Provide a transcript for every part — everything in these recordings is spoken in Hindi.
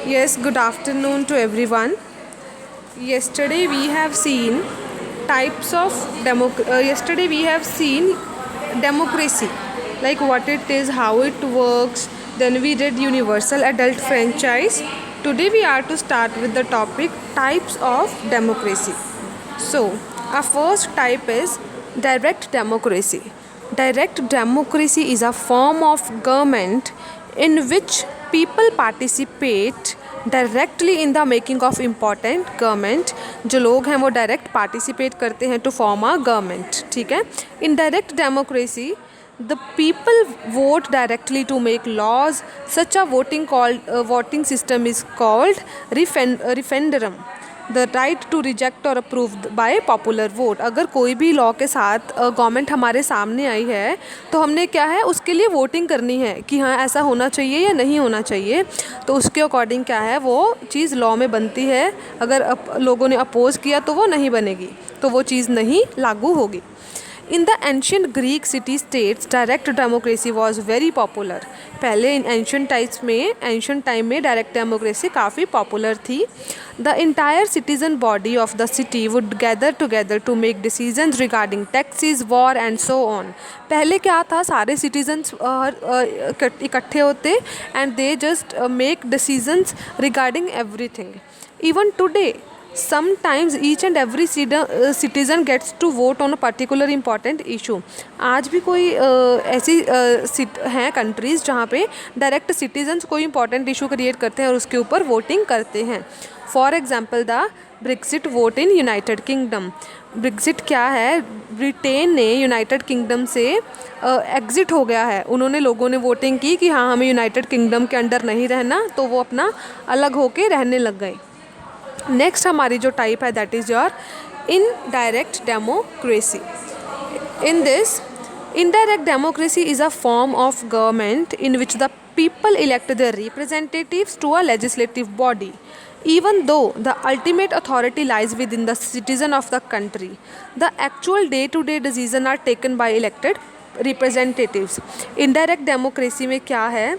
Yes, good afternoon to everyone. Yesterday we have seen types of yesterday we have seen democracy, like what it is, how it works. Then we did universal adult franchise. Today we are to start with the topic types of democracy. So, our first type is direct democracy. Direct democracy is a form of government in which people participate directly in the making of important government. जो लोग हैं वो डायरेक्ट पार्टिसिपेट करते हैं टू फॉर्म अ गवर्नमेंट. ठीक है. In direct democracy the people vote directly to make laws. Such a voting system is called referendum. The right to reject or approve by popular vote. अगर कोई भी लॉ के साथ गवर्नमेंट हमारे सामने आई है तो हमने क्या है उसके लिए वोटिंग करनी है कि हाँ ऐसा होना चाहिए या नहीं होना चाहिए. तो उसके अकॉर्डिंग क्या है वो चीज़ लॉ में बनती है. अगर लोगों ने अपोज़ किया तो वो नहीं बनेगी, तो वो चीज़ नहीं लागू होगी. In the ancient Greek city states direct democracy was very popular. पहले इन एंशियंट टाइम में डायरेक्ट डेमोक्रेसी काफ़ी पॉपुलर थी. The entire citizen body of the city would gather together to make decisions regarding taxes, war and so on. पहले क्या था, सारे सिटीजन्स इकट्ठे होते and they just make decisions regarding everything. Even today sometimes each and every citizen gets to vote on a particular important issue. आज भी कोई ऐसी हैं कंट्रीज़ जहाँ पे डायरेक्ट सिटीजन्स कोई इंपॉर्टेंट इशू क्रिएट करते हैं और उसके ऊपर वोटिंग करते हैं. For example the Brexit vote in United kingdom. Brexit क्या है, ब्रिटेन ने यूनाइटेड किंगडम से एग्ज़िट हो गया है. उन्होंने लोगों ने वोटिंग की कि हाँ हमें यूनाइटेड किंगडम के अंडर नहीं रहना, तो वो अपना अलग होके रहने लग गए. नेक्स्ट हमारी जो टाइप है that is your indirect democracy. In this indirect democracy is a form of government in which the people elect their representatives to a legislative body, even though the ultimate authority lies within the citizen of the country. The actual day-to-day decisions are taken by elected representatives. Indirect democracy में क्या है,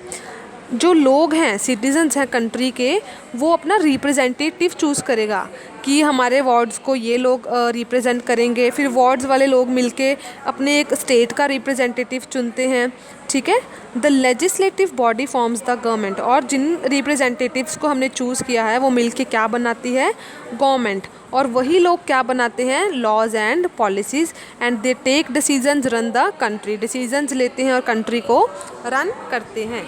जो लोग हैं सिटीजन्स हैं कंट्री के, वो अपना रिप्रेजेंटेटिव चूज़ करेगा कि हमारे वार्ड्स को ये लोग रिप्रेजेंट करेंगे. फिर वार्ड्स वाले लोग मिलके अपने एक स्टेट का रिप्रेजेंटेटिव चुनते हैं. ठीक है. The legislative body forms the government. और जिन रिप्रेजेंटेटिव्स को हमने चूज़ किया है वो मिलके क्या बनाती है, गवर्नमेंट. और वही लोग क्या बनाते हैं, laws and policies. And they take decisions, run the country. Decisions लेते हैं और कंट्री को रन करते हैं.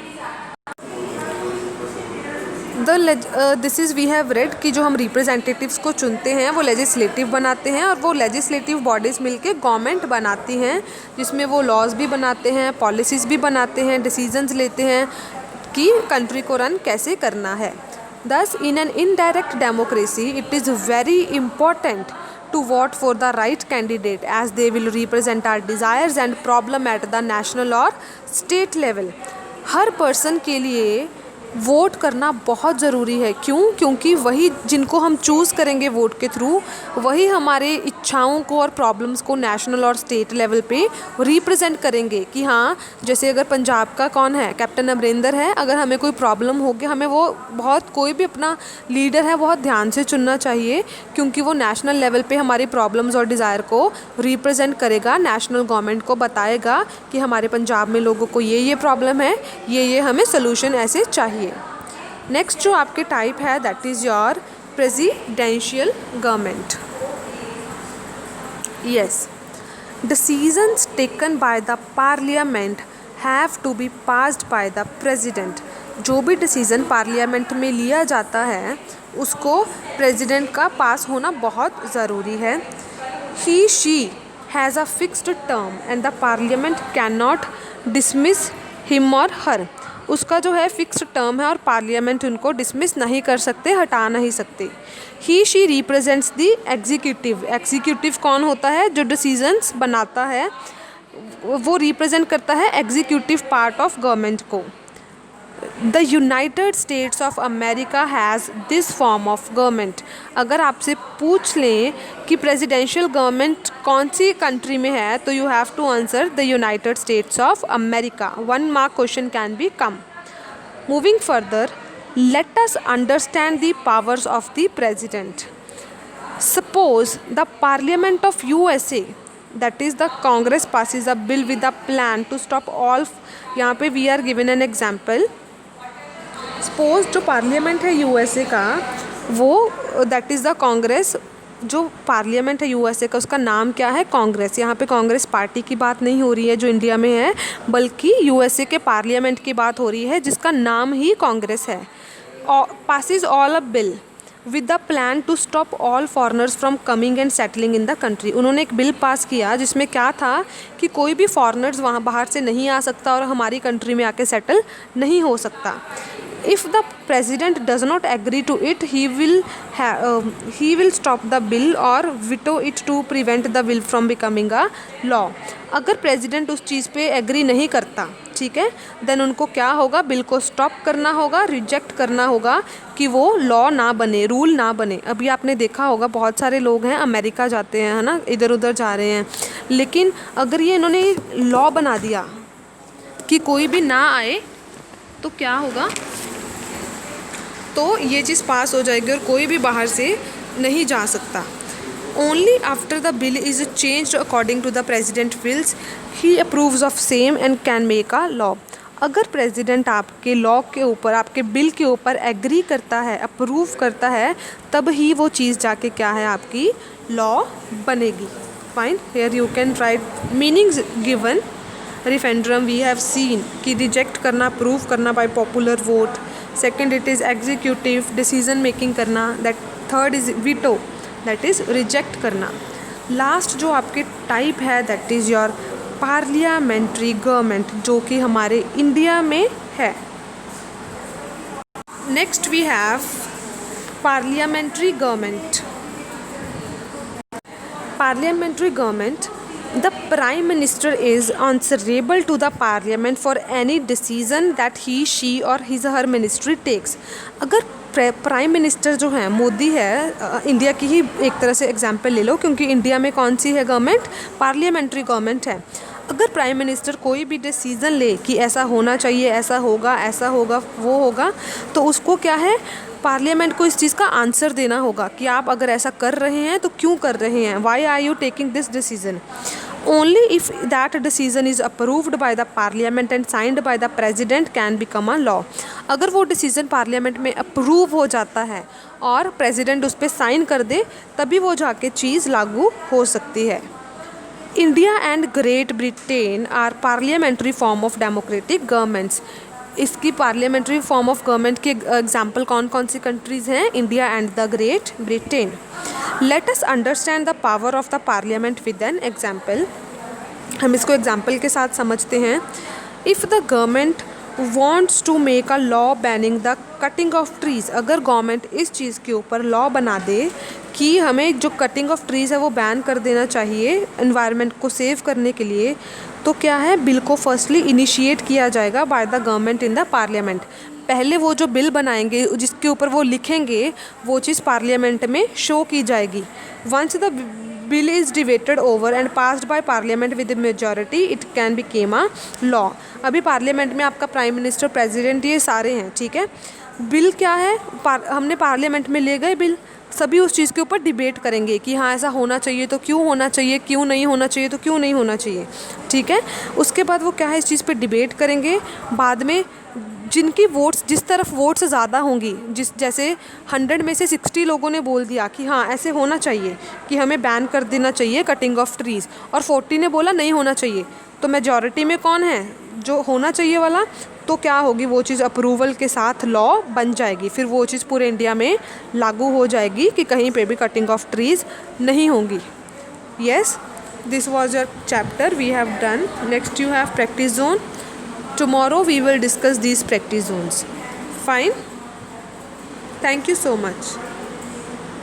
This is we have read कि जो हम रिप्रेजेंटेटिव्स को चुनते हैं वो लेजिस्लेटिव बनाते हैं और वो लेजिस्लेटिव बॉडीज़ मिलके गवर्नमेंट बनाती हैं, जिसमें वो लॉज भी बनाते हैं, पॉलिसीज़ भी बनाते हैं, डिसीजंस लेते हैं कि कंट्री को रन कैसे करना है. दस in an indirect democracy it is very important to vote for the right candidate as they will represent our desires and problem at the national or state level. Her person के लिए वोट करना बहुत ज़रूरी है. क्यों? क्योंकि वही जिनको हम चूज़ करेंगे वोट के थ्रू, वही हमारे इच्छाओं को और प्रॉब्लम्स को नेशनल और स्टेट लेवल पे रिप्रेजेंट करेंगे. कि हाँ, जैसे अगर पंजाब का कौन है, कैप्टन अमरिंदर है, अगर हमें कोई प्रॉब्लम होगी, हमें वो बहुत कोई भी अपना लीडर है बहुत ध्यान से चुनना चाहिए, क्योंकि वो नेशनल लेवल पे हमारी प्रॉब्लम्स और डिज़ायर को रिप्रेजेंट करेगा, नेशनल गवर्नमेंट को बताएगा कि हमारे पंजाब में लोगों को ये प्रॉब्लम है, ये हमें सोल्यूशन ऐसे चाहिए. नेक्स्ट जो आपके टाइप है that is your presidential government. Yes, decisions taken by the parliament have to be passed by the president. जो भी डिसीज़न पार्लियामेंट में लिया जाता है उसको प्रेसिडेंट का पास होना बहुत ज़रूरी है. He she has a fixed term and the parliament can not dismiss him or her. उसका जो है फिक्स्ड टर्म है और पार्लियामेंट उनको डिसमिस नहीं कर सकते, हटा नहीं सकते. He she represents the executive. Executive कौन होता है, जो डिसीजंस बनाता है, वो रिप्रेजेंट करता है एग्जीक्यूटिव पार्ट ऑफ गवर्नमेंट को. The United States of America has this form of government. अगर आपसे पूछ लें कि प्रेसिडेंशियल गवर्नमेंट कौन सी कंट्री में है, तो you have to answer the United States of America. 1 mark question can become. Moving further, Let us understand the powers of the president. Suppose the Parliament of USA, that is the Congress, passes a bill with a plan to stop all. यहाँ पे we are given an example. Suppose जो पार्लियामेंट है यूएसए का, वो दैट इज़ द कांग्रेस. जो पार्लियामेंट है यूएसए का उसका नाम क्या है? कांग्रेस. यहाँ पे कांग्रेस पार्टी की बात नहीं हो रही है जो इंडिया में है, बल्कि यूएसए के पार्लियामेंट की बात हो रही है जिसका नाम ही कांग्रेस है. passes all a bill with the plan to stop all foreigners from coming and settling in the country. उन्होंने एक बिल पास किया जिसमें क्या था कि कोई भी फॉरेनर्स वहाँ बाहर से नहीं आ सकता और हमारी कंट्री में आके सेटल नहीं हो सकता. If the president does not agree to it, he will stop the bill or veto it to prevent the bill from becoming a law. अगर प्रेसिडेंट उस चीज़ पे एग्री नहीं करता, ठीक है, देन उनको क्या होगा? बिल को स्टॉप करना होगा, रिजेक्ट करना होगा कि वो लॉ ना बने, रूल ना बने. अभी आपने देखा होगा बहुत सारे लोग हैं अमेरिका जाते हैं, है ना, इधर उधर जा रहे हैं, लेकिन अगर ये इन्होंने लॉ बना दिया कि कोई भी ना आए तो क्या होगा? तो ये चीज़ पास हो जाएगी और कोई भी बाहर से नहीं जा सकता. Only after the bill is changed according to the president wills he approves of same and can make a law. अगर प्रेसिडेंट आपके लॉ के ऊपर, आपके बिल के ऊपर एग्री करता है, अप्रूव करता है, तब ही वो चीज़ जाके क्या है? आपकी लॉ बनेगी. Fine. Here you can write meanings given. Referendum we have seen कि रिजेक्ट करना, अप्रूव करना by popular vote. Second it is executive, decision making करना. That third is veto, that is reject करना. लास्ट जो आपके टाइप है that is your parliamentary government, जो कि हमारे इंडिया में है. Next we have parliamentary government. Parliamentary government, the prime minister is answerable to the parliament for any decision that he, she or his her ministry takes. अगर प्राइम मिनिस्टर जो है मोदी है, इंडिया की ही एक तरह से एग्जांपल ले लो, क्योंकि इंडिया में कौन सी है गवर्नमेंट? पार्लियामेंट्री गवर्नमेंट है. अगर प्राइम मिनिस्टर कोई भी डिसीज़न ले कि ऐसा होना चाहिए, ऐसा होगा, वो होगा, तो उसको क्या है? पार्लियामेंट को इस चीज़ का आंसर देना होगा कि आप अगर ऐसा कर रहे हैं तो क्यों कर रहे हैं, why are you taking this decision. Only if that decision is approved by the parliament and signed by the president can become a law. अगर वो डिसीजन पार्लियामेंट में अप्रूव हो जाता है और प्रेसिडेंट उस पर साइन कर दे, तभी वो जाके चीज़ लागू हो सकती है. India and Great Britain are parliamentary form of democratic governments. इसकी पार्लियामेंट्री फॉर्म ऑफ गवर्नमेंट के एग्जाम्पल कौन कौन सी कंट्रीज़ हैं? India and the Great Britain. Let us understand the power of the parliament with an example. हम इसको एग्जाम्पल के साथ समझते हैं. If the government wants to make a law banning the cutting of trees, अगर गवर्नमेंट इस चीज़ के ऊपर लॉ बना दे कि हमें जो कटिंग ऑफ ट्रीज़ है वो बैन कर देना चाहिए एनवायरनमेंट को सेव करने के लिए, तो क्या है? बिल को फर्स्टली इनिशिएट किया जाएगा by the government in the parliament. पहले वो जो बिल बनाएंगे, जिसके ऊपर वो लिखेंगे, वो चीज़ पार्लियामेंट में शो की जाएगी. Once the bill is debated over and passed by parliament with majority, it can become a law. अभी पार्लियामेंट में आपका प्राइम मिनिस्टर, प्रेसिडेंट, ये सारे हैं, ठीक है. बिल क्या है? हमने पार्लियामेंट में ले गए बिल, सभी उस चीज़ के ऊपर डिबेट करेंगे कि हाँ ऐसा होना चाहिए तो क्यों होना चाहिए, क्यों नहीं होना चाहिए तो क्यों नहीं होना चाहिए, ठीक है. उसके बाद वो क्या है? इस चीज़ पे डिबेट करेंगे. बाद में जिनकी वोट्स, जिस तरफ वोट्स ज़्यादा होंगी, जैसे 100 में से 60 लोगों ने बोल दिया कि हाँ ऐसे होना चाहिए कि हमें बैन कर देना चाहिए कटिंग ऑफ ट्रीज़, और 40 ने बोला नहीं होना चाहिए, तो मेजॉरिटी में कौन है? जो होना चाहिए वाला. तो क्या होगी? वो चीज़ अप्रूवल के साथ लॉ बन जाएगी. फिर वो चीज़ पूरे इंडिया में लागू हो जाएगी कि कहीं पे भी कटिंग ऑफ ट्रीज़ नहीं होंगी. Yes, this was your chapter we have done. Next you have practice zone. Tomorrow we will discuss these practice zones. Fine. Thank you so much.